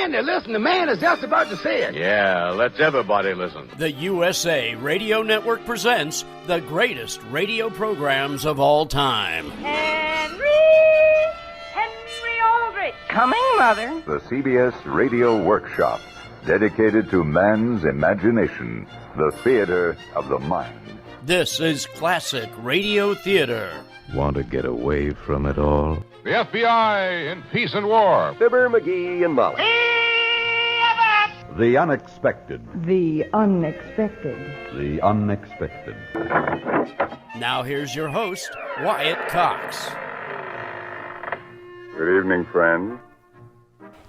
Andy, listen, the man is just about to say it. Yeah, let's everybody listen. The USA Radio Network presents the greatest radio programs of all time. Henry Aldrich. Coming, Mother. The CBS Radio Workshop, dedicated to man's imagination, the theater of the mind. This is classic radio theater. Want to get away from it all? The FBI in Peace and War. Fibber, McGee, and Molly. The unexpected. The unexpected. The unexpected. Now here's your host, Wyatt Cox. Good evening, friends.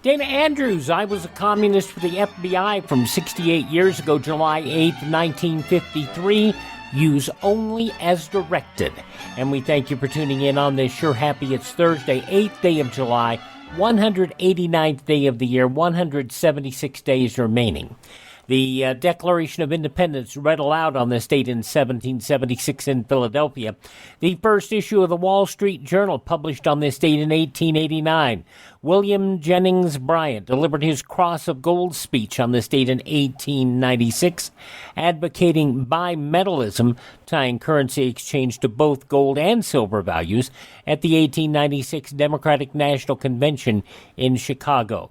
Dana Andrews, I was a communist for the FBI from 68 years ago, July 8th, 1953. Use only as directed. And we thank you for tuning in on this Sure Happy It's Thursday, 8th day of July, 189th day of the year, 176 days remaining. The Declaration of Independence read aloud on this date in 1776 in Philadelphia. The first issue of the Wall Street Journal published on this date in 1889. William Jennings Bryan delivered his Cross of Gold speech on this date in 1896, advocating bimetallism, tying currency exchange to both gold and silver values at the 1896 Democratic National Convention in Chicago.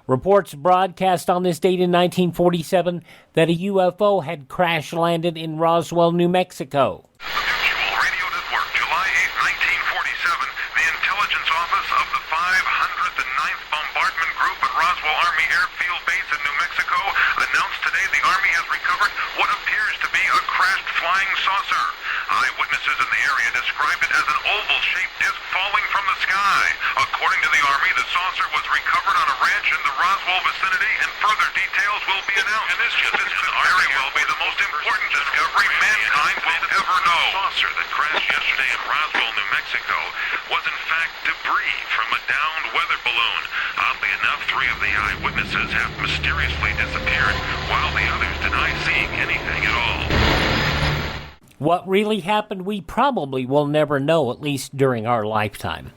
Reports broadcast on this date in 1947 that a UFO had crash-landed in Roswell, New Mexico. Mutual Radio Network, July 8, 1947, the intelligence office of the 509th Bombardment Group at Roswell Army Airfield Base in New Mexico announced today the Army has recovered what appears to be a crashed flying saucer. Eyewitnesses in the area described it as an oval-shaped disc falling from the sky. According to the Army, the saucer was recovered on a ranch in the Roswell vicinity, and further details will be announced. And this could very well be the most important discovery mankind will ever know. The saucer that crashed yesterday in Roswell, New Mexico, was in fact debris from a downed weather balloon. Oddly enough, 3 of the eyewitnesses have mysteriously disappeared, while the others deny seeing anything at all. What really happened, we probably will never know, at least during our lifetime.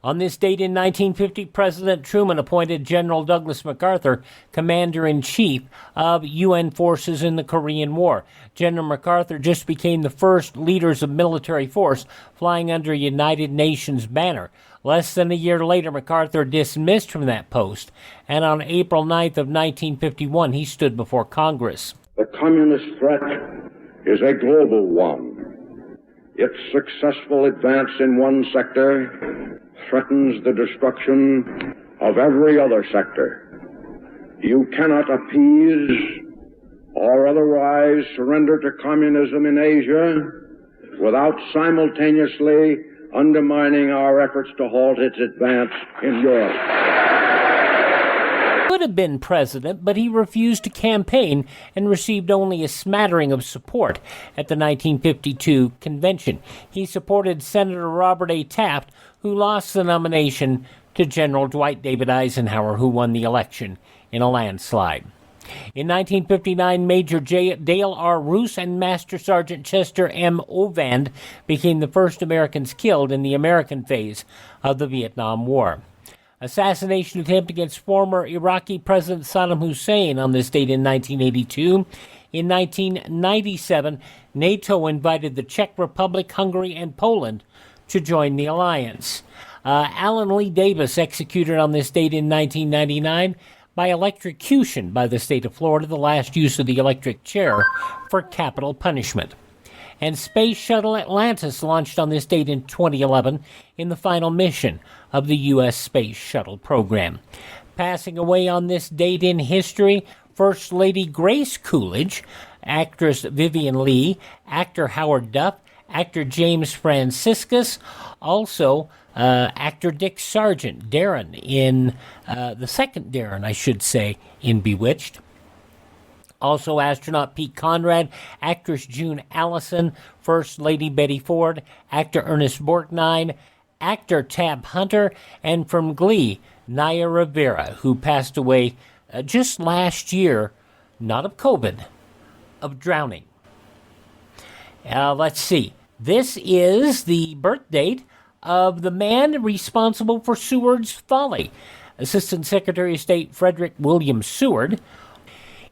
On this date in 1950, President Truman appointed General Douglas MacArthur Commander-in-Chief of UN forces in the Korean War. General MacArthur just became the first leaders of military force flying under a United Nations banner. Less than a year later, MacArthur dismissed from that post, and on April 9th of 1951, he stood before Congress. The communist threat is a global one. Its successful advance in one sector threatens the destruction of every other sector. You cannot appease or otherwise surrender to communism in Asia without simultaneously undermining our efforts to halt its advance in Europe. Could have been president, but he refused to campaign and received only a smattering of support at the 1952 convention. He supported Senator Robert A. Taft, who lost the nomination to General Dwight David Eisenhower, who won the election in a landslide. In 1959, Major Dale R. Roos and Master Sergeant Chester M. Ovand became the first Americans killed in the American phase of the Vietnam War. Assassination attempt against former Iraqi President Saddam Hussein on this date in 1982. In 1997, NATO invited the Czech Republic, Hungary, and Poland to join the alliance. Alan Lee Davis executed on this date in 1999 by electrocution by the state of Florida, the last use of the electric chair for capital punishment. And Space Shuttle Atlantis launched on this date in 2011 in the final mission of the U.S. Space Shuttle program. Passing away on this date in history, First Lady Grace Coolidge, actress Vivian Lee, actor Howard Duff, actor James Franciscus, also actor Dick Sargent, Darren in, the second Darren, I should say, in Bewitched. Also astronaut Pete Conrad, actress June Allison, First Lady Betty Ford, actor Ernest Borgnine, actor Tab Hunter, and from Glee, Naya Rivera, who passed away just last year, not of COVID, of drowning. Let's see. This is the birth date of the man responsible for Seward's Folly. Assistant Secretary of State Frederick William Seward.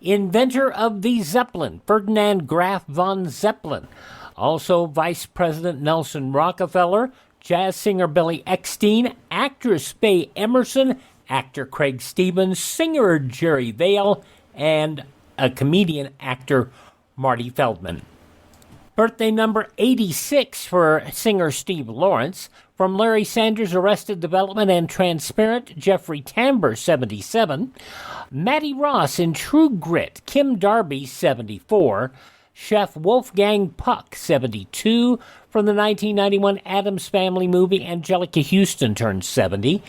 Inventor of the Zeppelin, Ferdinand Graf von Zeppelin. Also, Vice President Nelson Rockefeller, jazz singer Billy Eckstine, actress Faye Emerson, actor Craig Stevens, singer Jerry Vale, and a comedian actor Marty Feldman. Birthday number 86 for singer Steve Lawrence. From Larry Sanders' Arrested Development and Transparent, Jeffrey Tambor, 77. Matty Ross in True Grit, Kim Darby, 74. Chef Wolfgang Puck, 72. From the 1991 Addams Family movie, Angelica Houston turned 70.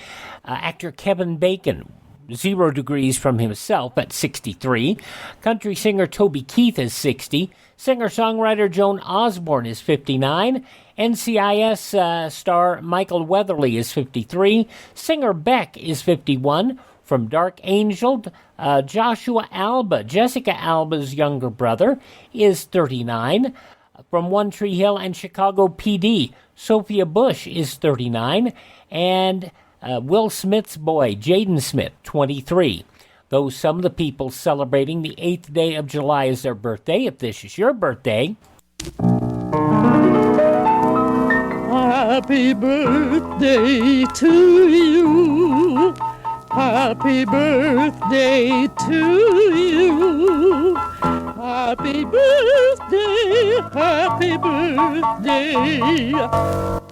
Actor Kevin Bacon, 0 degrees from himself at 63. Country singer Toby Keith is 60. Singer-songwriter Joan Osborne is 59. NCIS star Michael Weatherly is 53. Singer Beck is 51. From Dark Angel, Joshua Alba, Jessica Alba's younger brother, is 39. From One Tree Hill and Chicago PD, Sophia Bush is 39. And Will Smith's boy, Jaden Smith, 23. Those some of the people celebrating the 8th day of July is their birthday. If this is your birthday, happy birthday to you. Happy birthday to you. Happy birthday, happy birthday.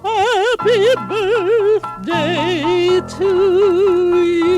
Happy birthday to you.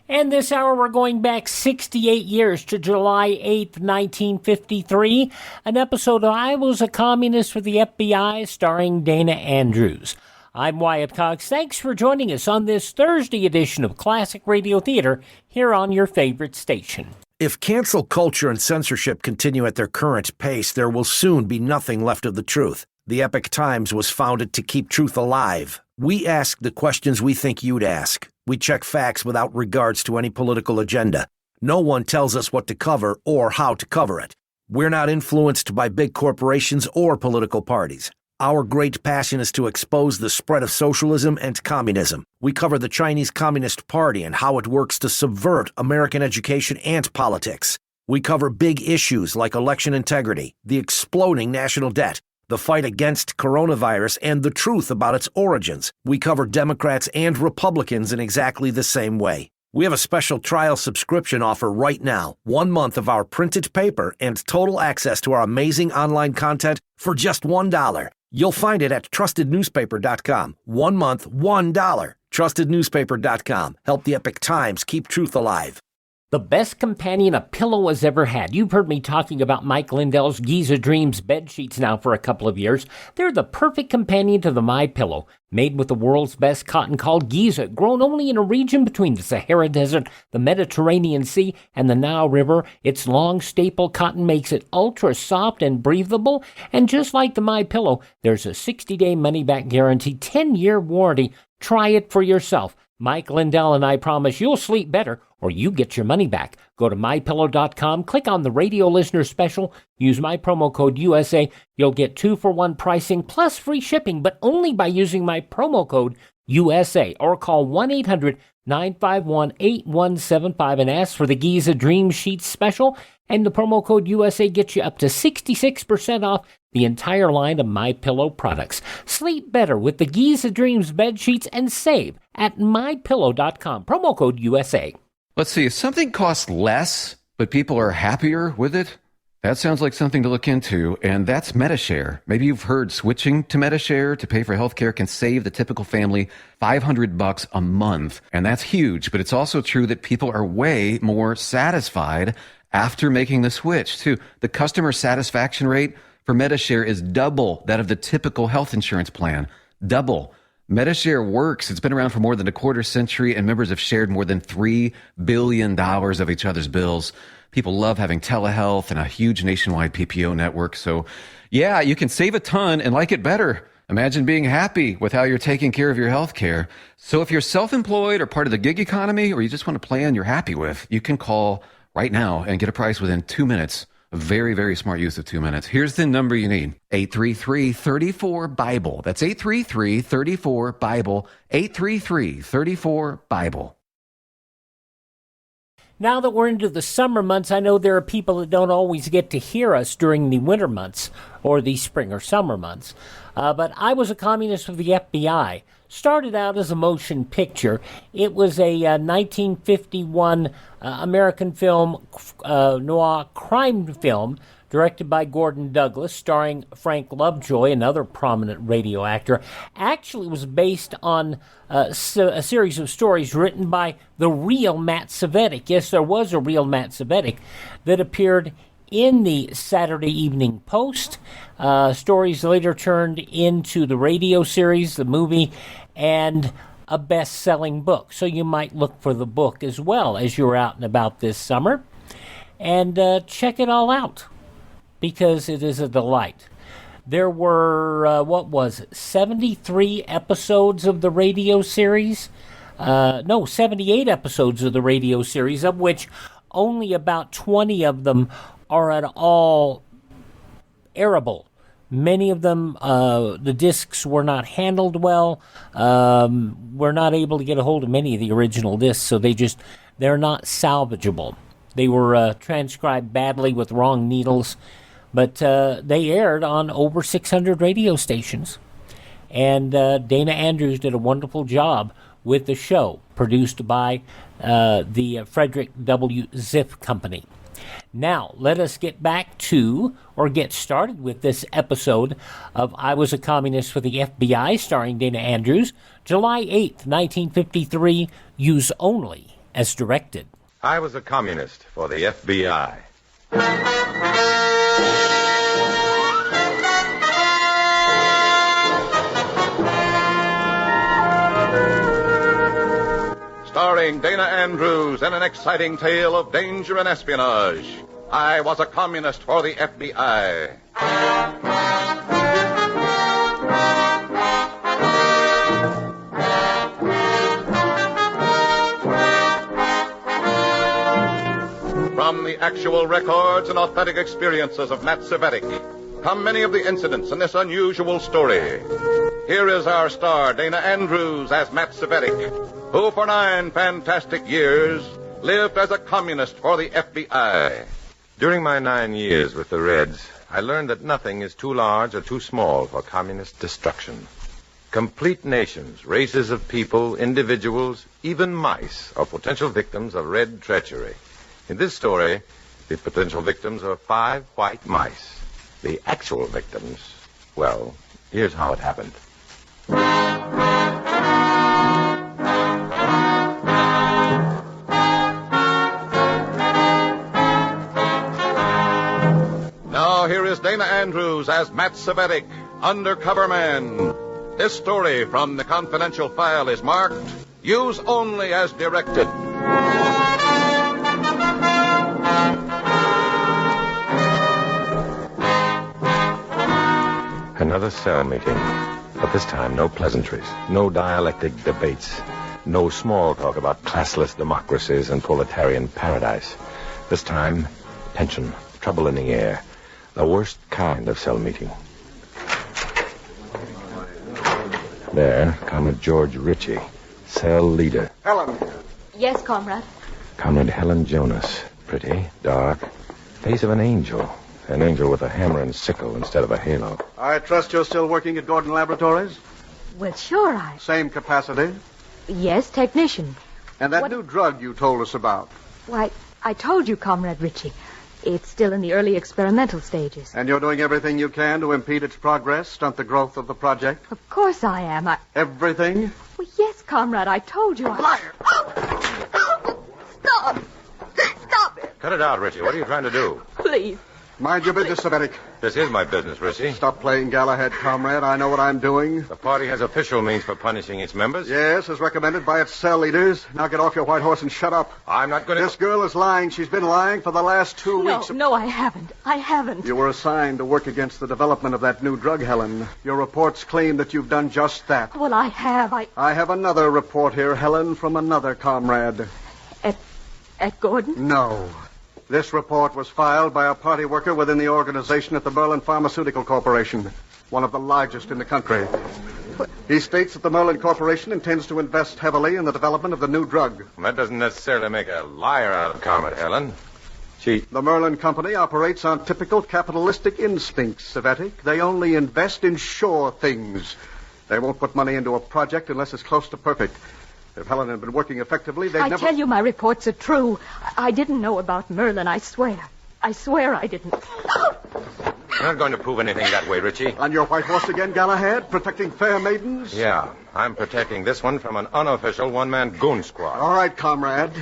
And this hour we're going back 68 years to July 8th, 1953, an episode of I Was a Communist for the FBI starring Dana Andrews. I'm Wyatt Cox. Thanks for joining us on this Thursday edition of Classic Radio Theater here on your favorite station. If cancel culture and censorship continue at their current pace, there will soon be nothing left of the truth. The Epoch Times was founded to keep truth alive. We ask the questions we think you'd ask. We check facts without regards to any political agenda. No one tells us what to cover or how to cover it. We're not influenced by big corporations or political parties. Our great passion is to expose the spread of socialism and communism. We cover the Chinese Communist Party and how it works to subvert American education and politics. We cover big issues like election integrity, the exploding national debt, the fight against coronavirus, and the truth about its origins. We cover Democrats and Republicans in exactly the same way. We have a special trial subscription offer right now. 1 month of our printed paper and total access to our amazing online content for just $1. You'll find it at trustednewspaper.com. 1 month, $1. Trustednewspaper.com. Help the Epoch Times keep truth alive. The best companion a pillow has ever had. You've heard me talking about Mike Lindell's Giza Dreams bed sheets now for a couple of years. They're the perfect companion to the MyPillow. Made with the world's best cotton called Giza, grown only in a region between the Sahara Desert, the Mediterranean Sea, and the Nile River. Its long staple cotton makes it ultra soft and breathable. And just like the MyPillow, there's a 60-day money-back guarantee, 10-year warranty. Try it for yourself. Mike Lindell and I promise you'll sleep better or you get your money back. Go to MyPillow.com, click on the radio listener special, use my promo code USA. You'll get 2-for-1 pricing plus free shipping, but only by using my promo code USA, or call 1-800-951-8175 and ask for the Giza Dream Sheets special, and the promo code USA gets you up to 66% off the entire line of MyPillow products. Sleep better with the Giza Dreams bed sheets and save at MyPillow.com, promo code USA. Let's see, if something costs less, but people are happier with it, that sounds like something to look into, and that's MediShare. Maybe you've heard switching to MediShare to pay for healthcare can save the typical family $500 a month, and that's huge, but it's also true that people are way more satisfied after making the switch, too. The customer satisfaction rate for MediShare is double that of the typical health insurance plan. Double. MediShare works. It's been around for more than a quarter century, and members have shared more than $3 billion of each other's bills. People love having telehealth and a huge nationwide PPO network. So, yeah, you can save a ton and like it better. Imagine being happy with how you're taking care of your health care. So if you're self-employed or part of the gig economy, or you just want a plan you're happy with, you can call right now and get a price within 2 minutes A very, very smart use of 2 minutes. Here's the number you need. 833-34-BIBLE. That's 833-34-BIBLE. 833-34-BIBLE. Now that we're into the summer months, I know there are people that don't always get to hear us during the winter months or the spring or summer months. But I Was a Communist with the FBI started out as a motion picture. It was a 1951 American film, noir crime film, directed by Gordon Douglas, starring Frank Lovejoy, another prominent radio actor. Actually was based on a series of stories written by the real Matt Cvetic. Yes, there was a real Matt Cvetic that appeared in the Saturday Evening Post. Stories later turned into the radio series, the movie, and a best-selling book. So you might look for the book as well as you're out and about this summer. And check it all out, because it is a delight. There were, 73 episodes of the radio series? 78 episodes of the radio series, of which only about 20 of them are at all airable. Many of them, the discs were not handled well. We're not able to get a hold of many of the original discs, so they're not salvageable. They were transcribed badly with wrong needles, but they aired on over 600 radio stations. And Dana Andrews did a wonderful job with the show, produced by the Frederick W. Ziff Company. Now, let us get started with this episode of I Was a Communist for the FBI, starring Dana Andrews, July 8th, 1953, use only as directed. I was a communist for the FBI. Starring Dana Andrews in an exciting tale of danger and espionage. I was a communist for the FBI. From the actual records and authentic experiences of Matt Cvetic come many of the incidents in this unusual story. Here is our star, Dana Andrews, as Matt Cvetic, who for 9 fantastic years lived as a communist for the FBI. During my 9 years with the Reds, I learned that nothing is too large or too small for communist destruction. Complete nations, races of people, individuals, even mice are potential victims of Red treachery. In this story, the potential victims are 5 white mice. The actual victims, well, here's how it happened. Now here is Dana Andrews as Matt Cvetic, Undercover Man. This story from the confidential file is marked, use only as directed. Another cell meeting, but this time no pleasantries, no dialectic debates, no small talk about classless democracies and proletarian paradise. This time, tension, trouble in the air, the worst kind of cell meeting. There, Comrade George Ritchie, cell leader. Helen. Yes, comrade. Comrade Helen Jonas, pretty, dark, face of an angel with a hammer and sickle instead of a halo. I trust you're still working at Gordon Laboratories? Well, sure, Same capacity? Yes, technician. And that new drug you told us about? Why, I told you, Comrade Ritchie. It's still in the early experimental stages. And you're doing everything you can to impede its progress, stunt the growth of the project? Of course I am. Everything? Well, yes, Comrade, I told you. Liar! Stop! Stop it! Cut it out, Ritchie. What are you trying to do? Please. Mind your business, Cvetic. This is my business, Ritchie. Stop playing Galahad, comrade. I know what I'm doing. The party has official means for punishing its members. Yes, as recommended by its cell leaders. Now get off your white horse and shut up. I'm not going to... This girl is lying. She's been lying for the last 2 weeks. No, I haven't. I haven't. You were assigned to work against the development of that new drug, Helen. Your reports claim that you've done just that. Well, I have. I have another report here, Helen, from another comrade. At Gordon? No. This report was filed by a party worker within the organization at the Merlin Pharmaceutical Corporation, one of the largest in the country. He states that the Merlin Corporation intends to invest heavily in the development of the new drug. That doesn't necessarily make a liar out of Comrade Helen. The Merlin Company operates on typical capitalistic instincts, Savetic. They only invest in sure things. They won't put money into a project unless it's close to perfect. If Helen had been working effectively, they'd never... I tell you, my reports are true. I didn't know about Merlin, I swear. I swear I didn't. You're not going to prove anything that way, Richie. On your white horse again, Galahad? Protecting fair maidens? Yeah, I'm protecting this one from an unofficial one-man goon squad. All right, comrade.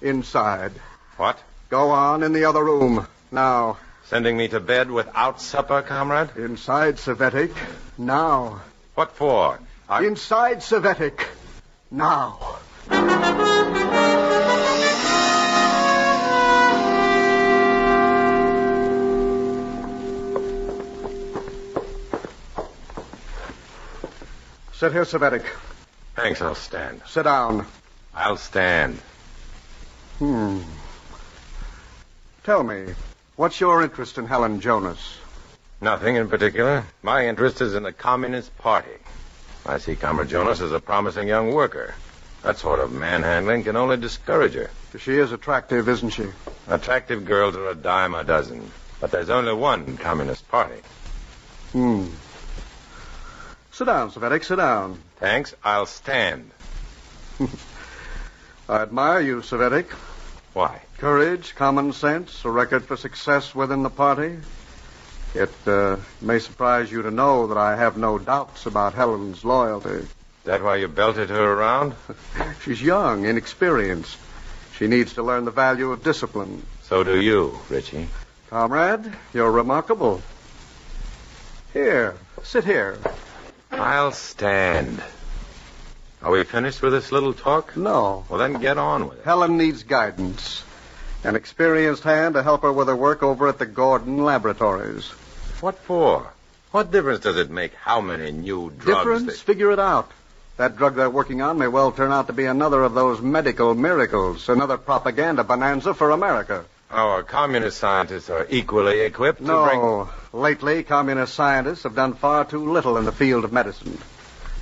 Inside. What? Go on in the other room. Now. Sending me to bed without supper, comrade? Inside, Savetic. Now. What for? Inside, Savetic. Now. Sit here, Savetic. Thanks, I'll stand. Sit down. I'll stand. Tell me, what's your interest in Helen Jonas? Nothing in particular. My interest is in the Communist Party. I see Comrade Jonas as a promising young worker. That sort of manhandling can only discourage her. She is attractive, isn't she? Attractive girls are a dime a dozen. But there's only one Communist Party. Sit down, Savetic, sit down. Thanks, I'll stand. I admire you, Savetic. Why? Courage, common sense, a record for success within the party. It may surprise you to know that I have no doubts about Helen's loyalty. That why you belted her around? She's young, inexperienced. She needs to learn the value of discipline. So do you, Richie. Comrade, you're remarkable. Here, sit here. I'll stand. Are we finished with this little talk? No. Well, then get on with it. Helen needs guidance. An experienced hand to help her with her work over at the Gordon Laboratories. What for? What difference does it make how many new drugs... Difference? Figure it out. That drug they're working on may well turn out to be another of those medical miracles, another propaganda bonanza for America. Our communist scientists are equally equipped to bring... No. Lately, communist scientists have done far too little in the field of medicine.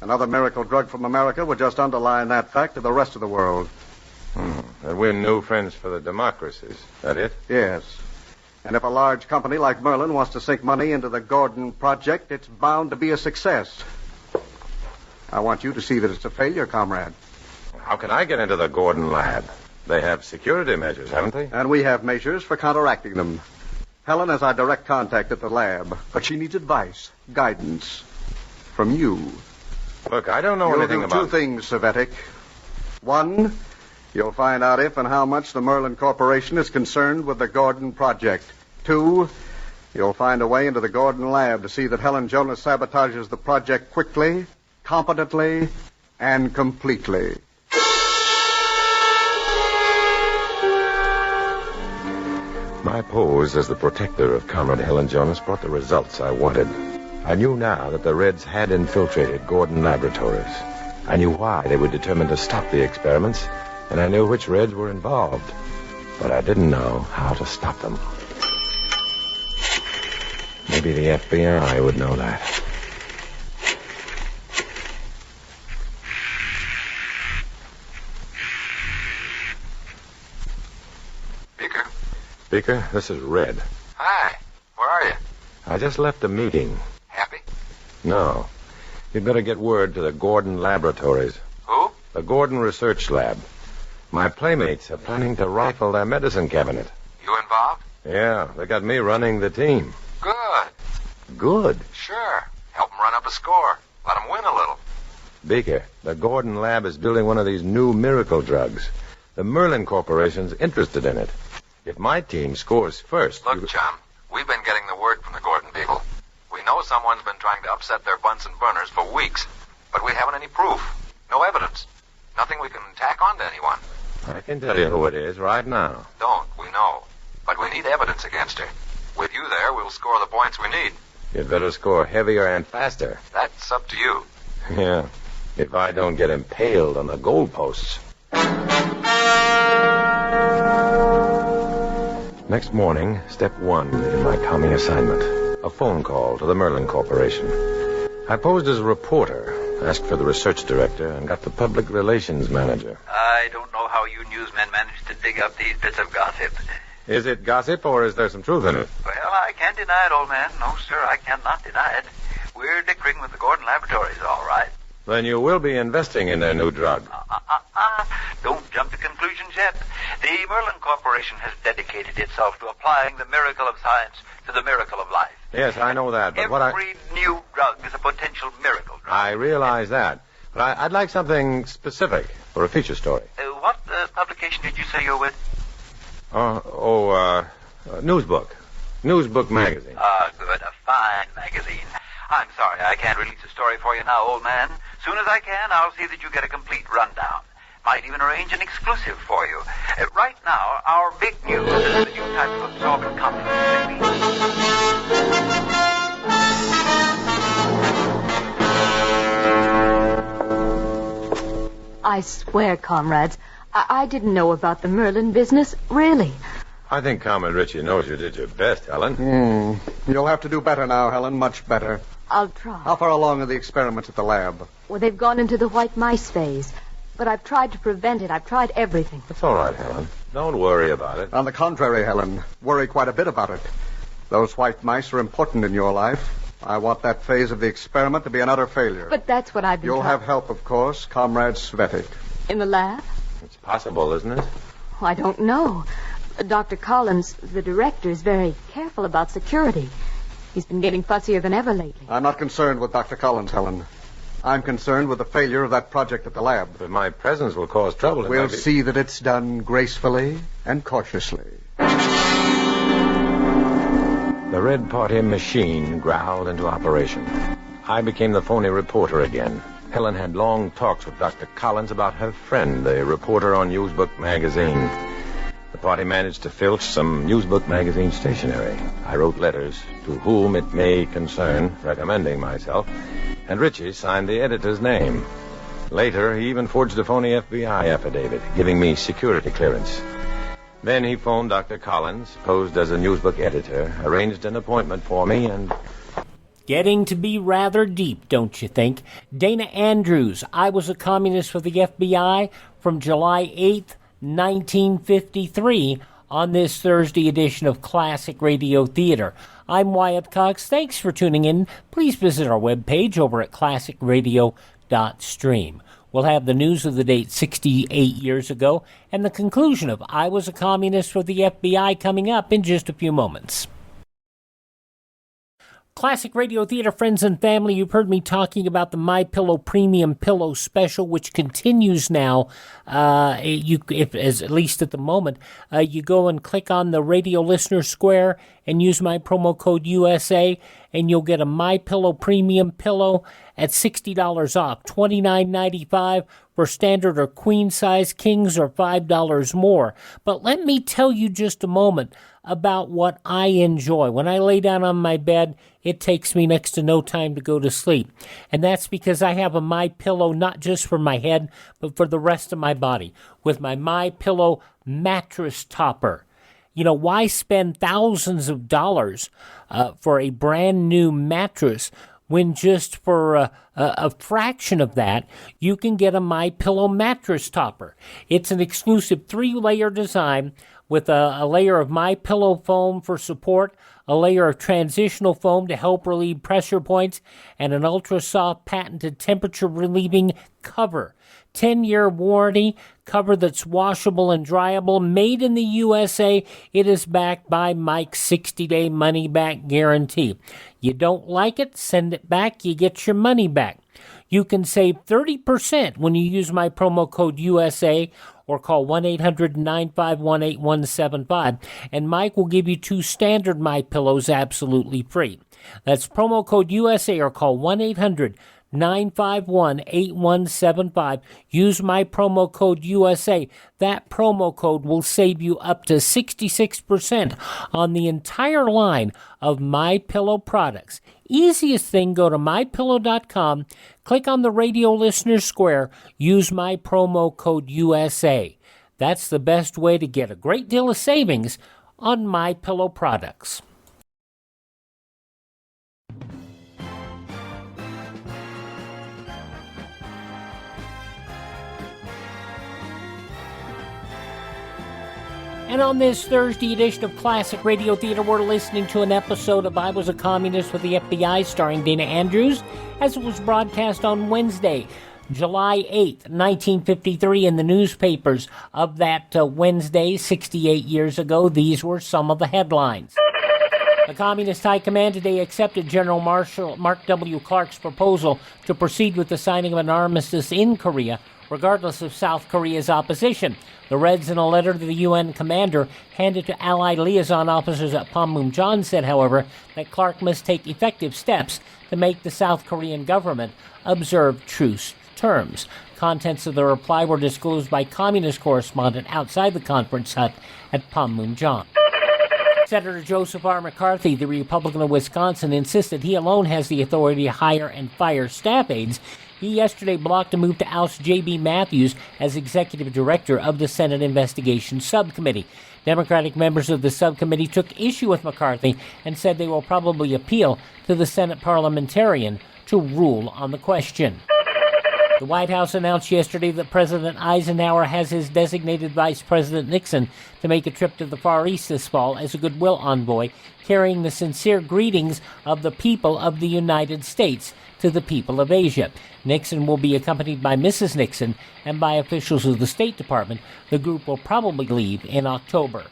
Another miracle drug from America would just underline that fact to the rest of the world. And we're new friends for the democracies. That it? Yes. And if a large company like Merlin wants to sink money into the Gordon Project, it's bound to be a success. I want you to see that it's a failure, comrade. How can I get into the Gordon lab? They have security measures, haven't they? And we have measures for counteracting them. Helen has our direct contact at the lab, but she needs advice, guidance from you. Look, I don't know anything about... You'll do two things, Savetic. One, you'll find out if and how much the Merlin Corporation is concerned with the Gordon Project. Two, you'll find a way into the Gordon lab to see that Helen Jonas sabotages the project quickly, competently, and completely. My pose as the protector of Comrade Helen Jonas brought the results I wanted. I knew now that the Reds had infiltrated Gordon Laboratories. I knew why they were determined to stop the experiments, and I knew which Reds were involved. But I didn't know how to stop them. Maybe the FBI would know that. Speaker, this is Red. Hi. Where are you? I just left a meeting. Happy? No. You'd better get word to the Gordon Laboratories. Who? The Gordon Research Lab. My playmates are planning to rifle their medicine cabinet. You involved? Yeah, they got me running the team. Good. Good? Sure. Help them run up a score. Let them win a little. Beaker, the Gordon Lab is building one of these new miracle drugs. The Merlin Corporation's interested in it. If my team scores first... Look, John, we've been getting the word from the Gordon people. We know someone's been trying to upset their Bunsen burners for weeks, but we haven't any proof. No evidence. Nothing we can tack onto anyone. I can tell you who it is right now. Don't, we know. But we need evidence against her. With you there, we'll score the points we need. You'd better score heavier and faster. That's up to you. Yeah, if I don't get impaled on the goalposts. Next morning, step one in my calming assignment. A phone call to the Merlin Corporation. I posed as a reporter, asked for the research director, and got the public relations manager. I don't know how you newsmen managed to dig up these bits of gossip. Is it gossip, or is there some truth in it? Well, I can't deny it, old man. No, sir, I cannot deny it. We're dickering with the Gordon Laboratories, all right. Then you will be investing in their new drug. Don't jump to conclusions yet. The Merlin Corporation has dedicated itself to applying the miracle of science to the miracle of life. Yes, I know that, but Every new drug is a potential miracle drug. I realize that. But I'd like something specific for a feature story. What publication did you say you're with? Newsbook. Newsbook magazine. Good. A fine magazine. I'm sorry I can't release a story for you now, old man. Soon as I can, I'll see that you get a complete rundown. Might even arrange an exclusive for you. Right now, our big news is the new type of absorbent complex. I swear, comrades, I didn't know about the Merlin business, really. I think Comrade Ritchie knows you did your best, Helen. You'll have to do better now, Helen, much better. I'll try. How far along are the experiments at the lab? Well, they've gone into the white mice phase. But I've tried to prevent it. I've tried everything. It's all right, Helen. Don't worry about it. On the contrary, Helen, worry quite a bit about it. Those white mice are important in your life. I want that phase of the experiment to be an utter failure. But that's what I've been You'll have help, of course, Comrade Svetic. In the lab? It's possible, isn't it? Oh, I don't know. Dr. Collins, the director, is very careful about security. He's been getting fussier than ever lately. I'm not concerned with Dr. Collins, Helen. I'm concerned with the failure of that project at the lab. But my presence will cause trouble. We'll see that it's done gracefully and cautiously. The red party machine growled into operation. I became the phony reporter again. Helen had long talks with Dr. Collins about her friend, the reporter on Newsbook magazine. The party managed to filch some Newsbook magazine stationery. I wrote letters to whom it may concern, recommending myself, and Ritchie signed the editor's name. Later, he even forged a phony FBI affidavit, giving me security clearance. Then he phoned Dr. Collins, posed as a Newsbook editor, arranged an appointment for me, and... Getting to be rather deep, don't you think? Dana Andrews, I Was a Communist for the FBI, from July 8th, 1953, on this Thursday edition of Classic Radio Theater. I'm Wyatt Cox. Thanks for tuning in. Please visit our webpage over at classicradio.stream. We'll have the news of the date 68 years ago and the conclusion of I Was a Communist for the FBI coming up in just a few moments. Classic Radio Theater friends and family, you've heard me talking about the MyPillow Premium Pillow Special, which continues now. At least at the moment, you go and click on the Radio Listener Square and use my promo code USA, and you'll get a MyPillow Premium Pillow at $60 off, $29.95 for standard or queen size kings, or $5 more. But let me tell you just a moment about what I enjoy. When I lay down on my bed, it takes me next to no time to go to sleep. And that's because I have a MyPillow not just for my head, but for the rest of my body, with my MyPillow mattress topper. You know, why spend thousands of dollars for a brand new mattress when just for a fraction of that, you can get a MyPillow mattress topper? It's an exclusive 3-layer design with a layer of MyPillow foam for support, a layer of transitional foam to help relieve pressure points, and an ultra-soft patented temperature-relieving cover. 10-year warranty, cover that's washable and dryable, made in the USA. It is backed by Mike's 60-day money-back guarantee. You don't like it, send it back, you get your money back. You can save 30% when you use my promo code USA or call 1-800-951-8175, and Mike will give you 2 standard MyPillows absolutely free. That's promo code USA or call 1-800-951-8175. Use my promo code USA. That promo code will save you up to 66% on the entire line of MyPillow products. Easiest thing, go to MyPillow.com, click on the Radio Listener Square, use my promo code USA. That's the best way to get a great deal of savings on MyPillow products. And on this Thursday edition of Classic Radio Theater, we're listening to an episode of I Was a Communist with the FBI starring Dana Andrews, as it was broadcast on Wednesday, July 8th, 1953, in the newspapers of that Wednesday, 68 years ago. These were some of the headlines. The Communist High Command today accepted General Marshal Mark W. Clark's proposal to proceed with the signing of an armistice in Korea, regardless of South Korea's opposition. The Reds, in a letter to the UN commander handed to Allied liaison officers at Panmunjom, said, however, that Clark must take effective steps to make the South Korean government observe truce terms. Contents of the reply were disclosed by communist correspondent outside the conference hut at Panmunjom. Senator Joseph R. McCarthy, the Republican of Wisconsin, insisted he alone has the authority to hire and fire staff aides. He yesterday blocked a move to oust J.B. Matthews as executive director of the Senate Investigations Subcommittee. Democratic members of the subcommittee took issue with McCarthy and said they will probably appeal to the Senate parliamentarian to rule on the question. The White House announced yesterday that President Eisenhower has his designated Vice President Nixon to make a trip to the Far East this fall as a goodwill envoy, carrying the sincere greetings of the people of the United States to the people of Asia. Nixon will be accompanied by Mrs. Nixon and by officials of the State Department. The group will probably leave in October.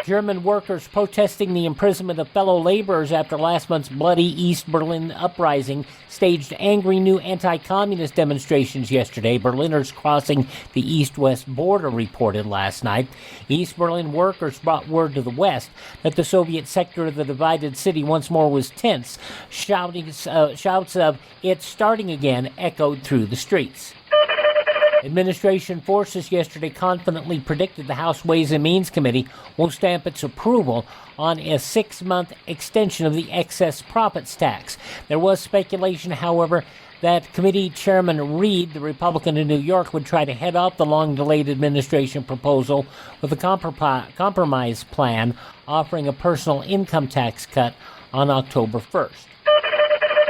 German workers protesting the imprisonment of fellow laborers after last month's bloody East Berlin uprising staged angry new anti-communist demonstrations yesterday. Berliners crossing the east-west border reported last night. East Berlin workers brought word to the west that the Soviet sector of the divided city once more was tense. Shouts of "It's starting again" echoed through the streets. Administration forces yesterday confidently predicted the House Ways and Means Committee will stamp its approval on a 6-month extension of the excess profits tax. There was speculation, however, that Committee Chairman Reid, the Republican in New York, would try to head off the long-delayed administration proposal with a compromise plan offering a personal income tax cut on October 1st.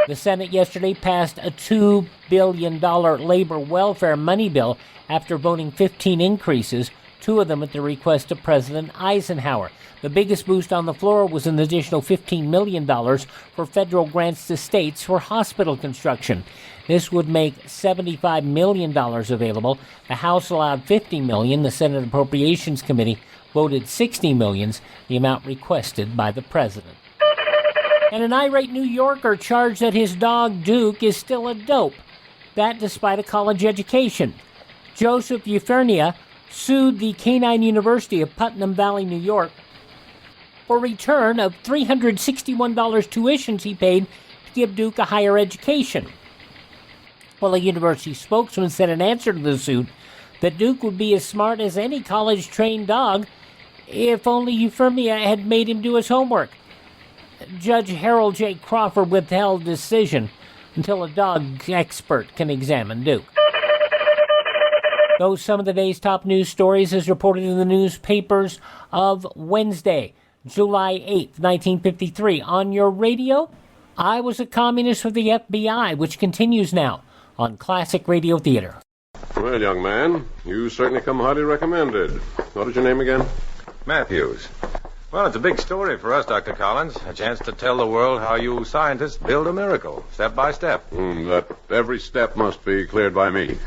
The Senate yesterday passed a $2 billion labor welfare money bill after voting 15 increases, 2 of them at the request of President Eisenhower. The biggest boost on the floor was an additional $15 million for federal grants to states for hospital construction. This would make $75 million available. The House allowed $50 million. The Senate Appropriations Committee voted $60 million, the amount requested by the president. And an irate New Yorker charged that his dog Duke is still a dope. That despite a college education. Joseph Eufernia sued the Canine University of Putnam Valley, New York, for return of $361 tuitions he paid to give Duke a higher education. Well, a university spokesman said in answer to the suit that Duke would be as smart as any college-trained dog if only Eufernia had made him do his homework. Judge Harold J. Crawford withheld decision until a dog expert can examine Duke. Those some of the day's top news stories as reported in the newspapers of Wednesday, July 8th, 1953. On your radio, I Was a Communist with the FBI, which continues now on Classic Radio Theater. Well, young man, you certainly come highly recommended. What is your name again? Matthews. Well, it's a big story for us, Dr. Collins. A chance to tell the world how you scientists build a miracle, step by step. That every step must be cleared by me.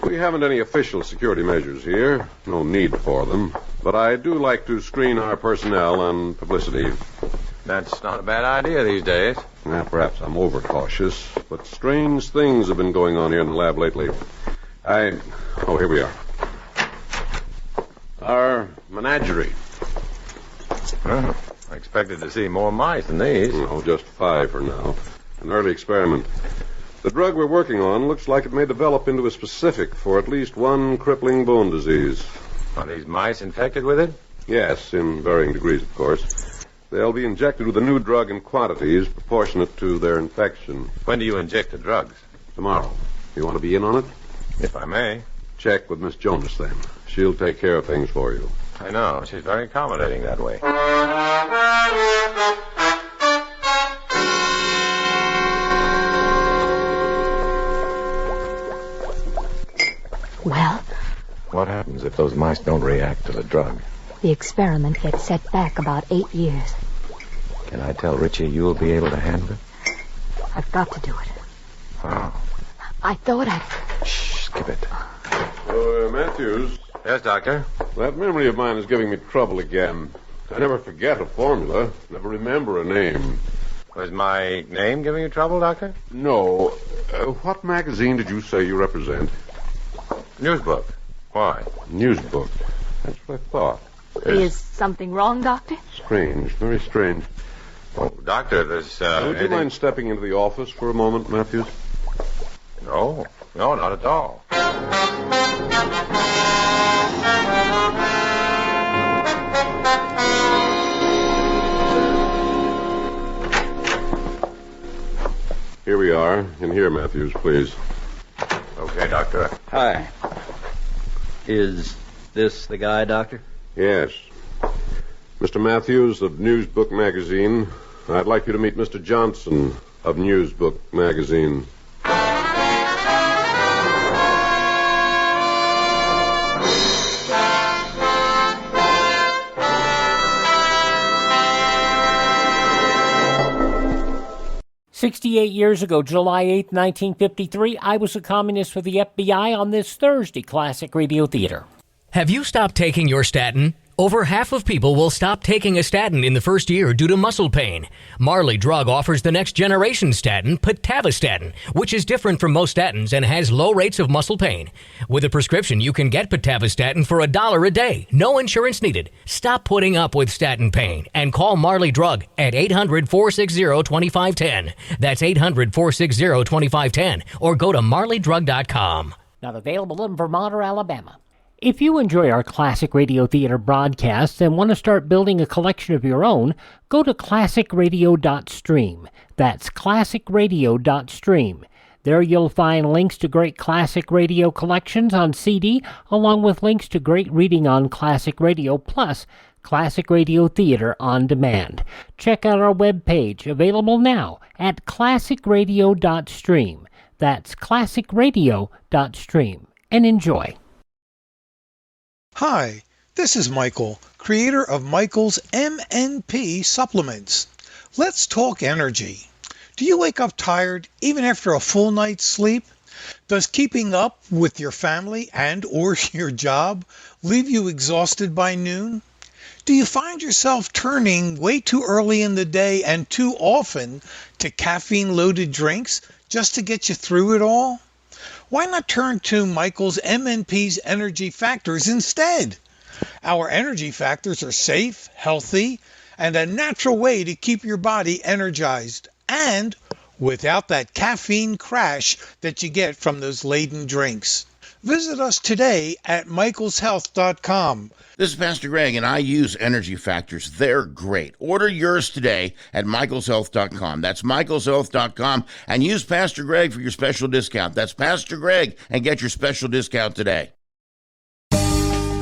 We haven't any official security measures here. No need for them. But I do like to screen our personnel on publicity. That's not a bad idea these days. Perhaps I'm overcautious, but strange things have been going on here in the lab lately. Here we are. Our menagerie. Well, I expected to see more mice than these. No, just 5 for now. An early experiment. The drug we're working on looks like it may develop into a specific for at least one crippling bone disease. Are these mice infected with it? Yes, in varying degrees, of course. They'll be injected with a new drug in quantities proportionate to their infection. When do you inject the drugs? Tomorrow. You want to be in on it? If I may. Check with Miss Jonas, then. She'll take care of things for you. I know. She's very accommodating that way. Well, What happens if those mice don't react to the drug? the experiment gets set back about 8 years. Can I tell Richie you'll be able to handle it? I've got to do it. Oh. I thought I'd... Skip it. Matthews. Yes, Doctor? That memory of mine is giving me trouble again. I never forget a formula, never remember a name. Was my name giving you trouble, Doctor? No. What magazine did you say you represent? Newsbook. Why? Newsbook. That's what I thought. Is something wrong, Doctor? Strange, very strange. Oh, Doctor, there's, Would you mind stepping into the office for a moment, Matthews? No, not at all. Here we are. In here, Matthews, please. Okay, Doctor. Hi. Is this the guy, Doctor? Yes. Mr. Matthews of Newsbook Magazine. I'd like you to meet Mr. Johnson of Newsbook Magazine. "68 years ago, July 8, 1953, I was a communist for the FBI on this Thursday, Classic Radio Theater." Have you stopped taking your statin? Over half of people will stop taking a statin in the first year due to muscle pain. Marley Drug offers the next generation statin, pitavastatin, which is different from most statins and has low rates of muscle pain. With a prescription, you can get pitavastatin for $1 a day. No insurance needed. Stop putting up with statin pain and call Marley Drug at 800-460-2510. That's 800-460-2510 or go to marleydrug.com. Not available in Vermont or Alabama. If you enjoy our Classic Radio Theater broadcasts and want to start building a collection of your own, go to classicradio.stream. That's classicradio.stream. There you'll find links to great classic radio collections on CD, along with links to great reading on classic radio, plus Classic Radio Theater on demand. Check out our webpage, available now at classicradio.stream. That's classicradio.stream. And enjoy. Hi, this is Michael, creator of Michael's MNP Supplements. Let's talk energy. Do you wake up tired even after a full night's sleep? Does keeping up with your family and or your job leave you exhausted by noon? Do you find yourself turning way too early in the day and too often to caffeine-loaded drinks just to get you through it all? Why not turn to Michael's MNP's Energy Factors instead? Our energy factors are safe, healthy, and a natural way to keep your body energized, and without that caffeine crash that you get from those laden drinks. Visit us today at michaelshealth.com. This is Pastor Greg, and I use Energy Factors. They're great. Order yours today at michaelshealth.com. That's michaelshealth.com, and use Pastor Greg for your special discount. That's Pastor Greg, and get your special discount today.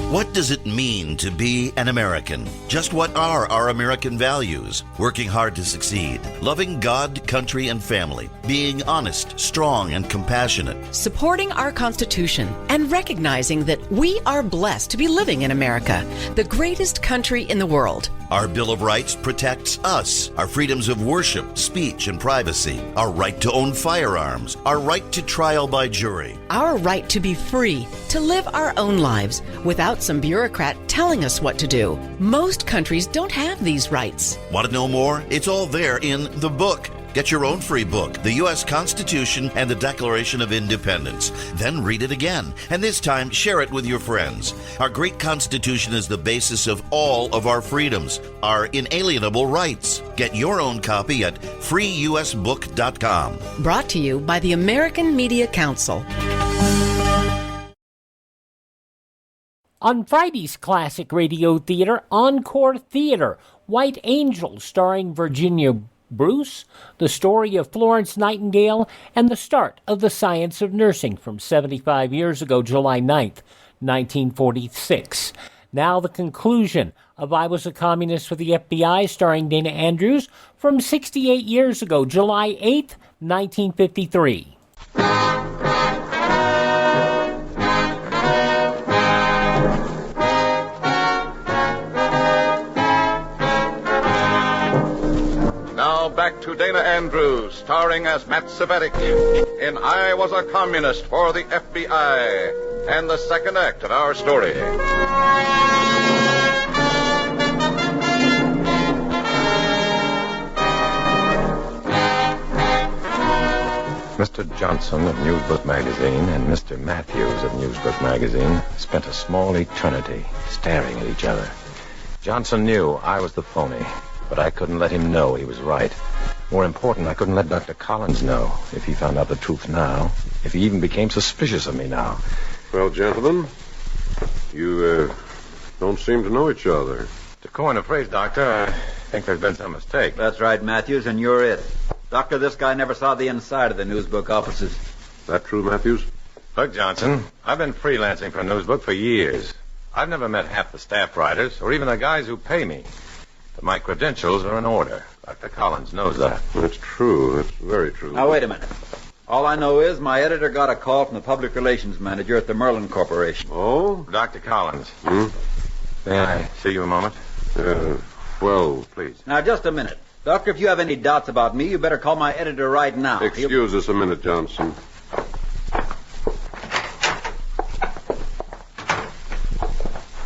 What does it mean to be an American? Just what are our American values? Working hard to succeed, loving God, country, and family, being honest, strong, and compassionate. Supporting our Constitution and recognizing that we are blessed to be living in America, the greatest country in the world. Our Bill of Rights protects us, our freedoms of worship, speech, and privacy, our right to own firearms, our right to trial by jury, our right to be free, to live our own lives without some bureaucrat telling us what to do. Most countries don't have these rights. Want to know more? It's all there in the book. Get your own free book, The U.S. Constitution and the Declaration of Independence. Then read it again, and this time share it with your friends. Our great Constitution is the basis of all of our freedoms, our inalienable rights. Get your own copy at freeusbook.com. Brought to you by the American Media Council. On Friday's Classic Radio Theater, Encore Theater, White Angel, starring Virginia Bruce, the story of Florence Nightingale, and the start of the science of nursing from 75 years ago, July 9th, 1946. Now the conclusion of I Was a Communist for the FBI, starring Dana Andrews, from 68 years ago, July 8th, 1953. Now back to Dana Andrews, starring as Matt Savetic in I Was a Communist for the FBI, and the second act of our story. Mr. Johnson of Newsbook Magazine and Mr. Matthews of Newsbook Magazine spent a small eternity staring at each other. Johnson knew I was the phony, but I couldn't let him know he was right. More important, I couldn't let Dr. Collins know if he found out the truth now, if he even became suspicious of me now. Well, gentlemen, you don't seem to know each other. To coin a phrase, Doctor, I think there's been some mistake. That's right, Matthews, and you're it. Doctor, this guy never saw the inside of the Newsbook offices. That true, Matthews? Look, Johnson, I've been freelancing for Newsbook for years. I've never met half the staff writers, or even the guys who pay me. But my credentials are in order. Dr. Collins knows that. That's true. That's very true. Now, wait a minute. All I know is my editor got a call from the public relations manager at the Merlin Corporation. Oh? Dr. Collins. May I see you a moment? Well, please. Now, just a minute. Doctor, if you have any doubts about me, you better call my editor right now. Excuse us a minute, Johnson.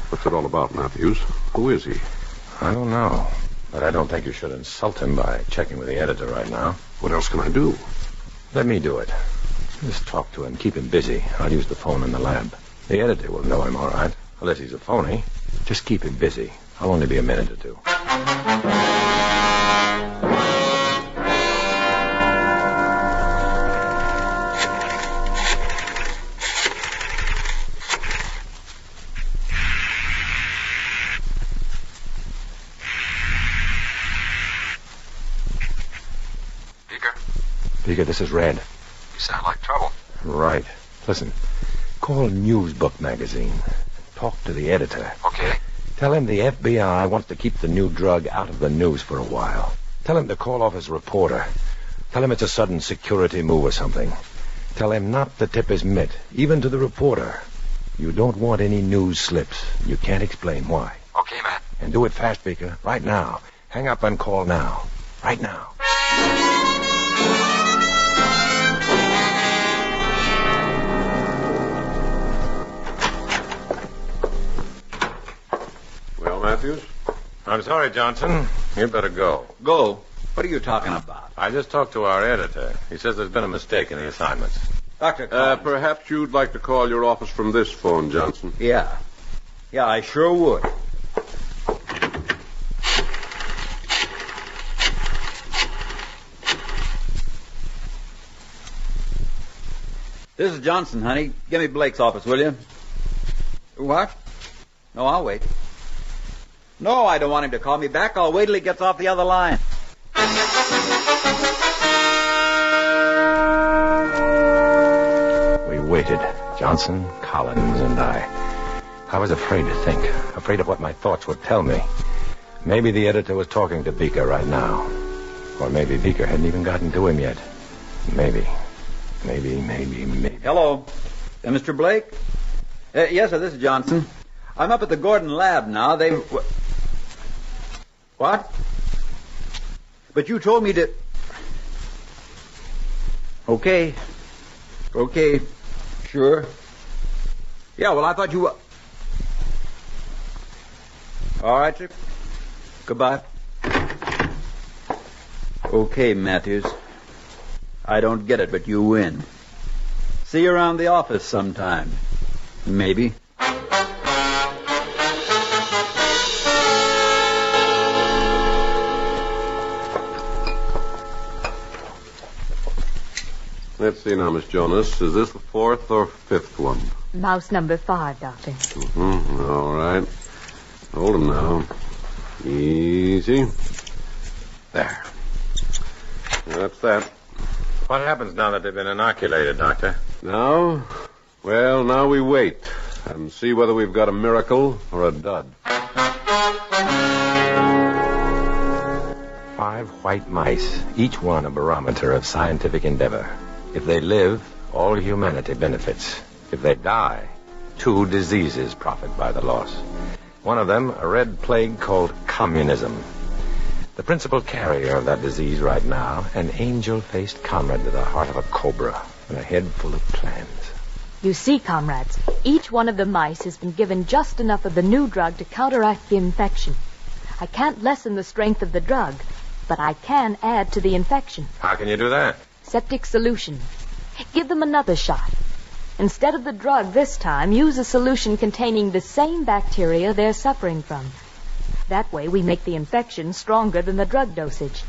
What's it all about, Matthews? Who is he? I don't know. But I don't think you should insult him by checking with the editor right now. What else can I do? Let me do it. Just talk to him. Keep him busy. I'll use the phone in the lab. The editor will know him all right. Unless he's a phony. Just keep him busy. I'll only be a minute or two. Beaker, this is Red. You sound like trouble. Right. Listen, call Newsbook Magazine. Talk to the editor. Okay. Tell him the FBI wants to keep the new drug out of the news for a while. Tell him to call off his reporter. Tell him it's a sudden security move or something. Tell him not to tip his mitt, even to the reporter. You don't want any news slips. You can't explain why. Okay, Matt. And do it fast, Beaker. Right now. Hang up and call now. Right now. Matthews? I'm sorry, Johnson. You'd better go. Go? What are you talking about? I just talked to our editor. He says there's been a mistake in the assignments. Dr. Collins. Perhaps you'd like to call your office from this phone, Johnson. Yeah. Yeah, I sure would. This is Johnson, honey. Give me Blake's office, will you? What? No, I'll wait. No, I don't want him to call me back. I'll wait till he gets off the other line. We waited, Johnson, Collins, and I. I was afraid to think, afraid of what my thoughts would tell me. Maybe the editor was talking to Beaker right now. Or maybe Beaker hadn't even gotten to him yet. Maybe. Hello. Mr. Blake? Yes, sir, this is Johnson. I'm up at the Gordon lab now. What? But you told me to... Okay. Sure. Yeah, well, I thought you... All right, sir. Goodbye. Okay, Matthews. I don't get it, but you win. See you around the office sometime. Maybe. Let's see now, Miss Jonas. Is this the fourth or fifth one? Mouse number 5, Doctor. All right. Hold him now. Easy. There. That's that. What happens now that they've been inoculated, Doctor? Now? Well, now we wait. and see whether we've got a miracle or a dud. 5 white mice, each one a barometer of scientific endeavor. If they live, all humanity benefits. If they die, 2 diseases profit by the loss. One of them, a red plague called communism. The principal carrier of that disease right now, an angel-faced comrade with the heart of a cobra and a head full of plans. You see, comrades, each one of the mice has been given just enough of the new drug to counteract the infection. I can't lessen the strength of the drug, but I can add to the infection. How can you do that? Septic solution. Give them another shot. Instead of the drug this time, use a solution containing the same bacteria they're suffering from. That way we make the infection stronger than the drug dosage.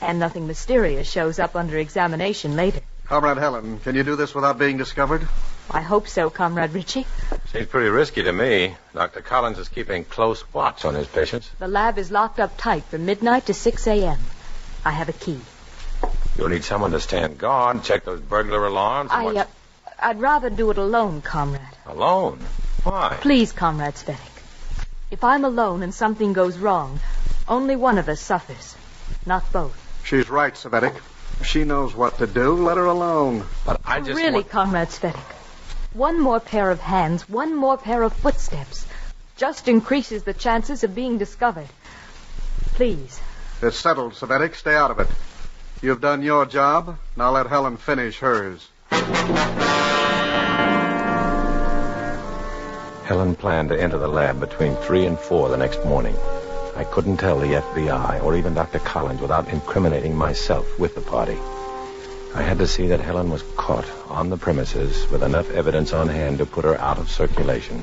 And nothing mysterious shows up under examination later. Comrade Helen, can you do this without being discovered? I hope so, Comrade Ritchie. Seems pretty risky to me. Dr. Collins is keeping close watch on his patients. The lab is locked up tight from midnight to 6 a.m. I have a key. You'll need someone to stand guard, check those burglar alarms. I'd rather do it alone, Comrade. Alone? Why? Please, Comrade Svetic. If I'm alone and something goes wrong, only one of us suffers, not both. She's right, Svetic. If she knows what to do, let her alone. But I just Really, Comrade Svetic. One more pair of hands, one more pair of footsteps, just increases the chances of being discovered. Please. It's settled, Svetic. Stay out of it. You've done your job. Now let Helen finish hers. Helen planned to enter the lab between 3 and 4 the next morning. I couldn't tell the FBI or even Dr. Collins without incriminating myself with the party. I had to see that Helen was caught on the premises with enough evidence on hand to put her out of circulation.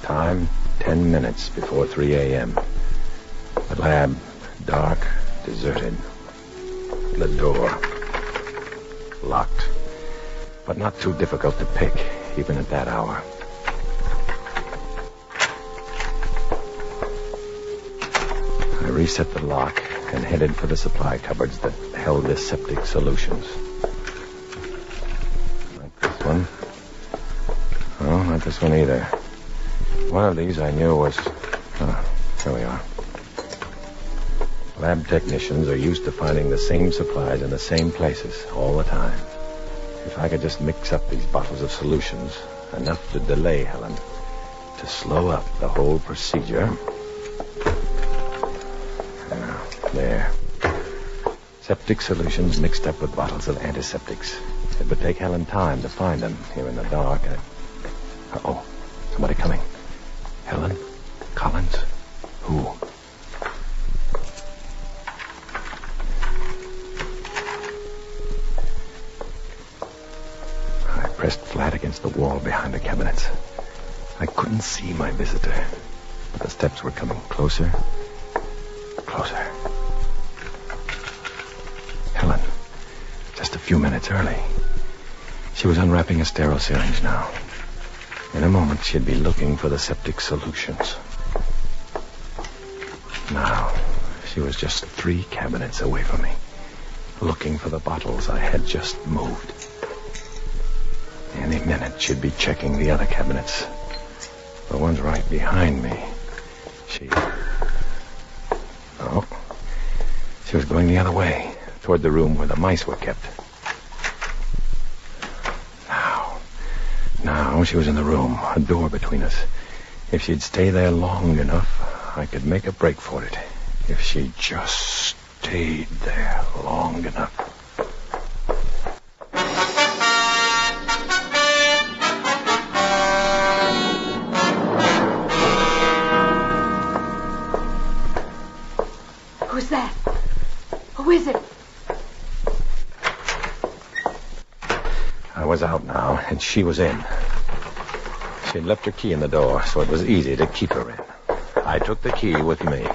Time, 10 minutes before 3 a.m. The lab, dark, deserted. The door, locked. But not too difficult to pick, even at that hour. I reset the lock and headed for the supply cupboards that held the septic solutions. Not this one. Oh, not this one either. One of these I knew was... Oh, here we are. Lab technicians are used to finding the same supplies in the same places all the time. If I could just mix up these bottles of solutions, enough to delay Helen, to slow up the whole procedure. Now, there. Septic solutions mixed up with bottles of antiseptics. It would take Helen time to find them here in the dark. Uh-oh, somebody coming. Helen? Collins? Who? Pressed flat against the wall behind the cabinets. I couldn't see my visitor, but the steps were coming closer, closer. Helen, just a few minutes early. She was unwrapping a sterile syringe now. In a moment, she'd be looking for the septic solutions. Now, she was just 3 cabinets away from me, looking for the bottles I had just moved. Any minute, she'd be checking the other cabinets. The ones right behind me. Oh. She was going the other way, toward the room where the mice were kept. Now, she was in the room, a door between us. If she'd stay there long enough, I could make a break for it. If she just stayed there long enough. Who's that? Who is it? I was out now, and she was in. She'd left her key in the door, so it was easy to keep her in. I took the key with me.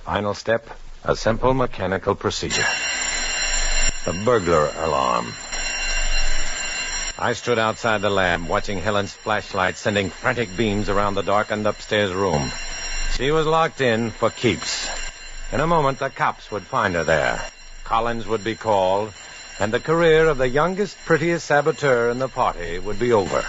Final step, a simple mechanical procedure. The burglar alarm. I stood outside the lab, watching Helen's flashlight sending frantic beams around the darkened upstairs room. She was locked in for keeps. In a moment, the cops would find her there. Collins would be called, and the career of the youngest, prettiest saboteur in the party would be over.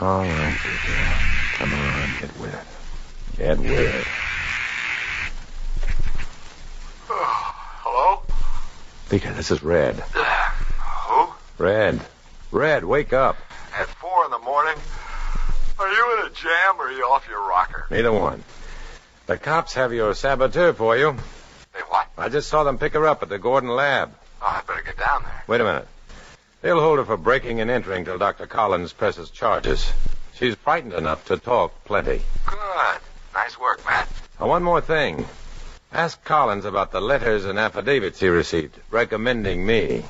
All right, Peter. Come on, get with it. Get with it. Hello? Peter, this is Red. Who? Red. Red, wake up. At 4 in the morning? Are you in a jam or are you off your rocker? Neither one. The cops have your saboteur for you. They what? I just saw them pick her up at the Gordon lab. Oh, I better get down there. Wait a minute. They'll hold her for breaking and entering till Dr. Collins presses charges. She's frightened enough to talk plenty. Good. Nice work, Matt. Now, one more thing. Ask Collins about the letters and affidavits he received recommending me.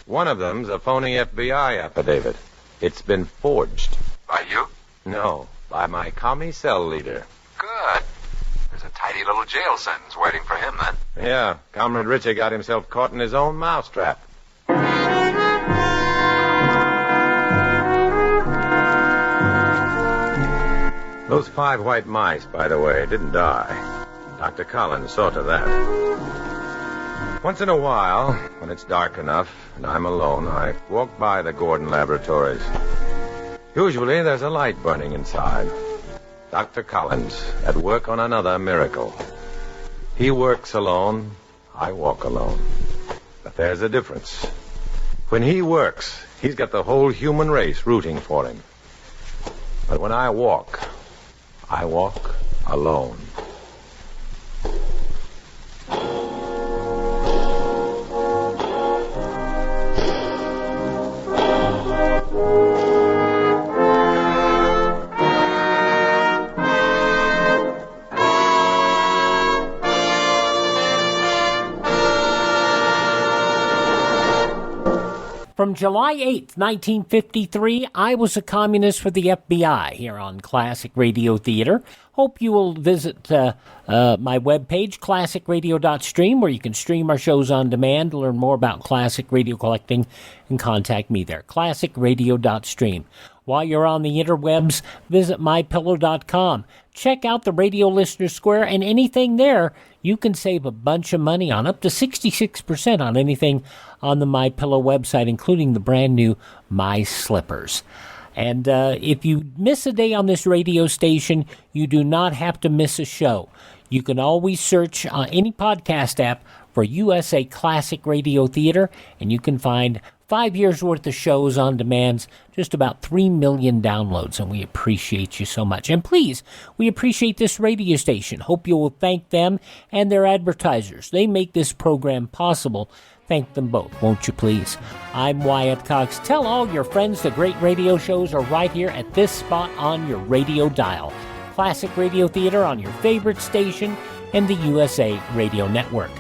One of them's a phony FBI affidavit. It's been forged. By you? No, by my commie cell leader. Good. There's a tidy little jail sentence waiting for him, then. Yeah, Comrade Richie got himself caught in his own mousetrap. Those 5 white mice, by the way, didn't die. Dr. Collins saw to that. Once in a while, when it's dark enough and I'm alone, I walk by the Gordon laboratories. Usually there's a light burning inside. Dr. Collins at work on another miracle. He works alone, I walk alone. But there's a difference. When he works, he's got the whole human race rooting for him. But when I walk alone. From July 8th, 1953, I was a communist for the FBI here on Classic Radio Theater. Hope you will visit my webpage, classicradio.stream, where you can stream our shows on demand, learn more about classic radio collecting, and contact me there, classicradio.stream. While you're on the interwebs, visit mypillow.com. Check out the Radio Listener Square, and anything there, you can save a bunch of money on, up to 66% on anything on the MyPillow website, including the brand new My Slippers. And if you miss a day on this radio station, you do not have to miss a show. You can always search on any podcast app for USA Classic Radio Theater, and you can find 5 years' worth of shows on demand, just about 3 million downloads, and we appreciate you so much. And please, we appreciate this radio station. Hope you will thank them and their advertisers. They make this program possible. Thank them both, won't you please? I'm Wyatt Cox. Tell all your friends the great radio shows are right here at this spot on your radio dial. Classic Radio Theater on your favorite station and the USA Radio Network.